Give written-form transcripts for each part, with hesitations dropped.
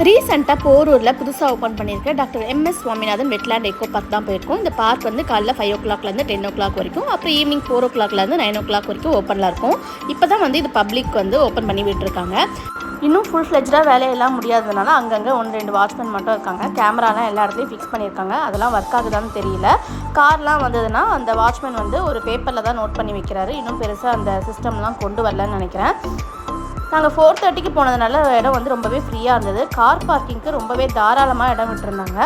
ரீசெண்டாக போரூரில் புதுசாக ஓப்பன் பண்ணியிருக்க doctor MS Swaminathan wetland echo park தான் போயிருக்கோம். இந்த பார்க் வந்து காலைல 5 o'clockலேருந்து 10 o'clock வரைக்கும், அப்புறம் ஈவினிங் 4 o'clockலேருந்து 9 o'clock வரைக்கும் ஓப்பனில் இருக்கும். இப்போ தான் வந்து இது பப்ளிக் வந்து ஓப்பன் பண்ணி விட்டுருக்காங்க. இன்னும் ஃபுல் ஃப்ளெஜ்டாக வேலையெல்லாம் முடியாததுனால அங்கங்கே 1-2 வாட்ச்மேன் மட்டும் இருக்காங்க. கேமராலாம் எல்லா இடத்துலையும் ஃபிக்ஸ் பண்ணியிருக்காங்க. அதெல்லாம் ஒர்க் ஆகுதான்னு தெரியல. கார்லாம் வந்ததுன்னா அந்த வாட்ச்மேன் வந்து ஒரு பேப்பரில் தான் நோட் பண்ணி வைக்கிறாரு. இன்னும் பெருசாக அந்த சிஸ்டம்லாம் கொண்டு வரலன்னு நினைக்கிறேன். நாங்கள் 4:30க்கு போனதுனால இடம் வந்து ரொம்பவே ஃப்ரீயாக இருந்தது. கார் பார்க்கிங்க்கு ரொம்பவே தாராளமாக இடம் விட்டுருந்தாங்க.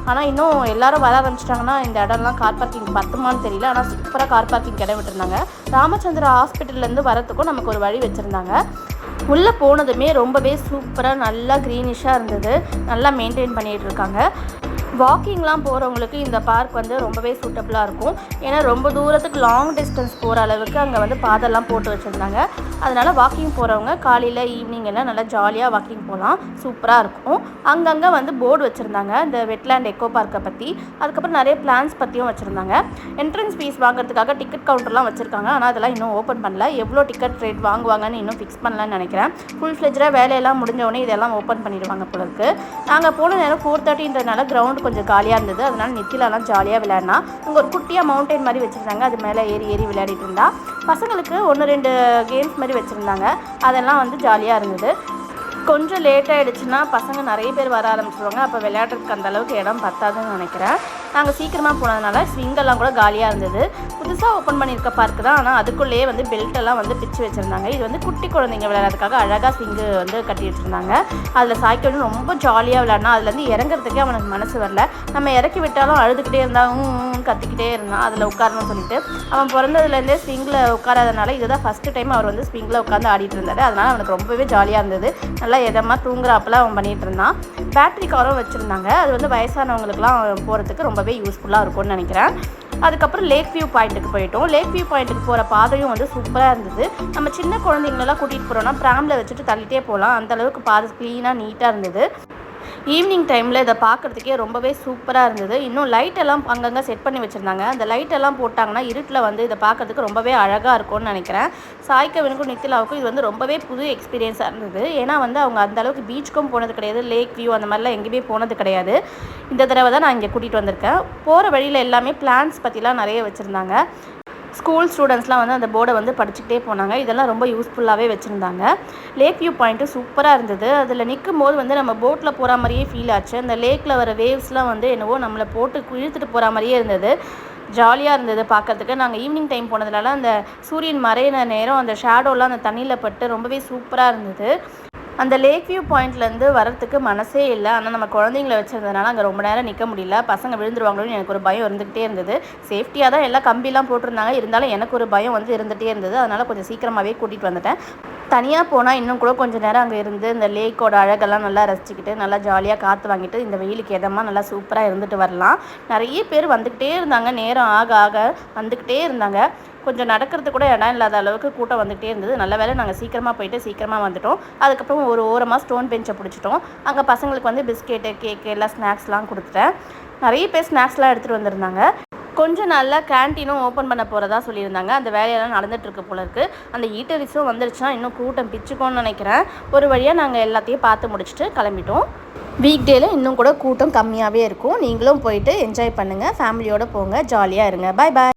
ஆனால் இன்னும் எல்லோரும் வர ஆரம்பிச்சிட்டாங்கன்னா இந்த இடம்லாம் கார் பார்க்கிங் பத்துமான்னு தெரியல. ஆனால் சூப்பராக கார் பார்க்கிங் இடம் விட்டுருந்தாங்க. ராமச்சந்திரா ஹாஸ்பிட்டல்லேருந்து வரத்துக்கும் நமக்கு ஒரு வழி வச்சுருந்தாங்க. உள்ளே போனதுமே ரொம்பவே சூப்பராக நல்லா க்ரீனிஷாக இருந்தது. நல்லா மெயின்டைன் பண்ணிகிட்டு இருக்காங்க. வாக்கிங்லாம் போகிறவங்களுக்கு இந்த பார்க் வந்து ரொம்பவே சூட்டபுளாக இருக்கும். ஏன்னா ரொம்ப தூரத்துக்கு லாங் டிஸ்டன்ஸ் போகிற அளவுக்கு அங்கே வந்து பாதெல்லாம் போட்டு வச்சுருந்தாங்க. அதனால் வாக்கிங் போகிறவங்க காலையில் ஈவினிங் எல்லாம் நல்லா ஜாலியாக வாக்கிங் போகலாம். சூப்பராக இருக்கும். அங்கங்கே வந்து போர்டு வச்சுருந்தாங்க இந்த வெட்லேண்ட் எக்கோ பார்க்கை பற்றி. அதுக்கப்புறம் நிறைய பிளான்ஸ் பற்றியும் வச்சுருந்தாங்க. என்ட்ரன்ஸ் ஃபீஸ் வாங்குறதுக்காக டிக்கெட் கவுண்டர்லாம் வச்சுருக்காங்க. ஆனால் அதெல்லாம் இன்னும் ஓப்பன் பண்ணல. எவ்வளோ டிக்கெட் ரேட் வாங்குவாங்கன்னு இன்னும் ஃபிக்ஸ் பண்ணலான்னு நினைக்கிறேன். ஃபுல் ஃப்ளெஜ்டாக வேலையெல்லாம் முடிஞ்சவொடனே இதெல்லாம் ஓப்பன் பண்ணிடுவாங்க போல இருக்குது. நாங்கள் போன நேரம் 4:30ன்றனால கிரவுண்ட் கொஞ்சம் காலியாக இருந்தது. அதனால் நித்திலாலாம் ஜாலியாக விளையாடினா. அங்கே ஒரு குட்டியாக மவுண்டைன் மாதிரி வச்சுருந்தாங்க. அது மேலே ஏறி விளையாடிட்டு இருந்தா. பசங்களுக்கு 1-2 கேம்ஸ் மாதிரி வச்சுருந்தாங்க. அதெல்லாம் வந்து ஜாலியாக இருந்தது. கொஞ்சம் லேட் ஆகிடுச்சுன்னா பசங்க நிறைய பேர் வர ஆரம்பிச்சிருவாங்க. அப்போ விளையாடுறதுக்கு அந்த அளவுக்கு இடம் பத்தாதுன்னு நினைக்கிறேன். நாங்கள் சீக்கிரமாக போனதுனால ஸ்விங்கெல்லாம் கூட காலியாக இருந்தது. புதுசாக ஓப்பன் பண்ணியிருக்க பார்க்கு தான். ஆனால் அதுக்குள்ளேயே வந்து பெல்ட்டெல்லாம் வந்து பிச்சு வச்சுருந்தாங்க. இது வந்து குட்டி குழந்தைங்க விளையாடுறதுக்காக அழகாக ஸ்விங்கு வந்து கட்டி வச்சுருந்தாங்க. அதில் சாய்க்க ரொம்ப ஜாலியாக விளையாடினா. அதுலேருந்து இறங்குறதுக்கே அவனுக்கு மனசு வரல. நம்ம இறக்கி விட்டாலும் அழுதுகிட்டே இருந்தான், கத்திக்கிட்டே இருந்தான் அதில் உட்காரணும்னு சொல்லிட்டு. அவன் பிறந்ததுலேருந்தே ஸ்விங்கில் உட்காராதனால இதுதான் ஃபஸ்ட்டு டைம் அவர் வந்து ஸ்விங்கில் உட்காந்து ஆடிட்டு இருந்தார். அதனால் அவனுக்கு ரொம்பவே ஜாலியாக இருந்தது. நல்லா எதமாக தூங்குறாப்பில் அவன் பண்ணிகிட்டு இருந்தான். பேட்ரி காரும் வச்சுருந்தாங்க. அது வந்து வயசானவங்களுக்குலாம் போகிறதுக்கு ரொம்பவே யூஸ்ஃபுல்லாக இருக்கும்னு நினைக்கிறேன். அதுக்கப்புறம் லேக் வியூ பாயிண்ட்டுக்கு போயிட்டோம். லேக் வியூ பாயிண்ட்டுக்கு போகிற பாதையும் வந்து சூப்பராக இருந்தது. நம்ம சின்ன குழந்தைங்களெல்லாம் கூட்டிகிட்டு போகிறோன்னா ப்ராமில் வச்சுட்டு தள்ளிட்டே போகலாம். அந்தளவுக்கு பாதை க்ளீனாக நீட்டாக இருந்தது. ஈவினிங் டைமில் இதை பார்க்குறதுக்கே ரொம்பவே சூப்பராக இருந்தது. இன்னும் லைட்டெல்லாம் அங்கங்கே செட் பண்ணி வச்சுருந்தாங்க. அந்த லைட்டெல்லாம் போட்டாங்கன்னா இருட்டில் வந்து இதை பார்க்குறதுக்கு ரொம்பவே அழகாக இருக்கும்னு நினைக்கிறேன். சாய்க்கவனுக்கும் நித்திலாவுக்கும் இது வந்து ரொம்பவே புது எக்ஸ்பீரியன்ஸாக இருந்தது. ஏன்னா வந்து அவங்க அந்தளவுக்கு பீச்சுக்கும் போனது கிடையாது, லேக் வியூ அந்த மாதிரிலாம் எங்கேயுமே போனது கிடையாது. இந்த தடவை தான் நான் இங்கே கூட்டிகிட்டு வந்திருக்கேன். போகிற வழியில் எல்லாமே பிளான்ஸ் பற்றிலாம் நிறைய வச்சுருந்தாங்க. ஸ்கூல் ஸ்டூடெண்ட்ஸ்லாம் வந்து அந்த போர்டை வந்து படிச்சுக்கிட்டே போனாங்க. இதெல்லாம் ரொம்ப யூஸ்ஃபுல்லாகவே வச்சுருந்தாங்க. லேக் வியூ பாயிண்ட்டு சூப்பராக இருந்தது. அதில் நிற்கும் போது வந்து நம்ம போட்டில் போகிற மாதிரியே ஃபீல் ஆச்சு. அந்த லேக்கில் வர வேவ்ஸ்லாம் வந்து என்னவோ நம்மளை போட்டு இழுத்துட்டு போகிற மாதிரியே இருந்தது. ஜாலியாக இருந்தது பார்க்குறதுக்கு. நாங்கள் ஈவினிங் டைம் போனதுனால அந்த சூரியன் மறையின நேரம் அந்த ஷேடோலாம் அந்த தண்ணியில் பட்டு ரொம்பவே சூப்பராக இருந்தது. அந்த லேக் வியூ பாயிண்ட்லேருந்து வரத்துக்கு மனசே இல்லை. ஆனால் நம்ம குழந்தைங்கள வச்சுருந்ததுனால அங்கே ரொம்ப நேரம் நிற்க முடியல. பசங்க விழுந்துருவாங்களோன்னு எனக்கு ஒரு பயம் இருந்துகிட்டே இருந்தது. சேஃப்டியாக தான் எல்லாம் கம்பிலாம் போட்டிருந்தாங்க. இருந்தாலும் எனக்கு ஒரு பயம் வந்து இருந்துகிட்டே இருந்தது. அதனால் கொஞ்சம் சீக்கிரமாகவே கூட்டிகிட்டு வந்துட்டேன். தனியாக போனால் இன்னும் கூட கொஞ்சம் நேரம் அங்கே இருந்து இந்த லேக்கோட அழகெல்லாம் நல்லா ரசிச்சுக்கிட்டு நல்லா ஜாலியாக காற்று வாங்கிட்டு இந்த வெயிலுக்கு எதமாக நல்லா சூப்பராக இருந்துட்டு வரலாம். நிறைய பேர் வந்துக்கிட்டே இருந்தாங்க. நேரம் ஆக ஆக வந்துக்கிட்டே இருந்தாங்க. கொஞ்சம் நடக்கிறதுக்கு கூட இடம் இல்லாத அளவுக்கு கூட்டம் வந்துகிட்டே இருந்தது. நல்ல வேலை நாங்கள் சீக்கிரமாக போயிட்டு சீக்கிரமாக வந்துட்டோம். அதுக்கப்புறம் ஒரு ஓரமாக ஸ்டோன் பெஞ்சை பிடிச்சிட்டோம். அங்கே பசங்களுக்கு வந்து பிஸ்கெட்டு, கேக்கு எல்லாம் ஸ்நாக்ஸ்லாம் கொடுத்துட்டேன். நிறைய பேர் ஸ்நாக்ஸ்லாம் எடுத்துகிட்டு வந்திருந்தாங்க. கொஞ்சம் நல்லா கேன்டீனும் ஓப்பன் பண்ண போகிறதா சொல்லியிருந்தாங்க. அந்த வேலையெல்லாம் நடந்துகிட்ருக்கு போல இருக்குது. அந்த ஈட்டரிஸும் வந்துருச்சுன்னா இன்னும் கூட்டம் பிச்சுக்கோன்னு நினைக்கிறேன். ஒரு வழியாக நாங்கள் எல்லாத்தையும் பார்த்து முடிச்சுட்டு கிளம்பிட்டோம். வீக் டேயில் இன்னும் கூட கூட்டம் கம்மியாகவே இருக்கும். நீங்களும் போயிட்டு என்ஜாய் பண்ணுங்கள். ஃபேமிலியோடு போங்க, ஜாலியாக இருங்க. பாய் பாய்.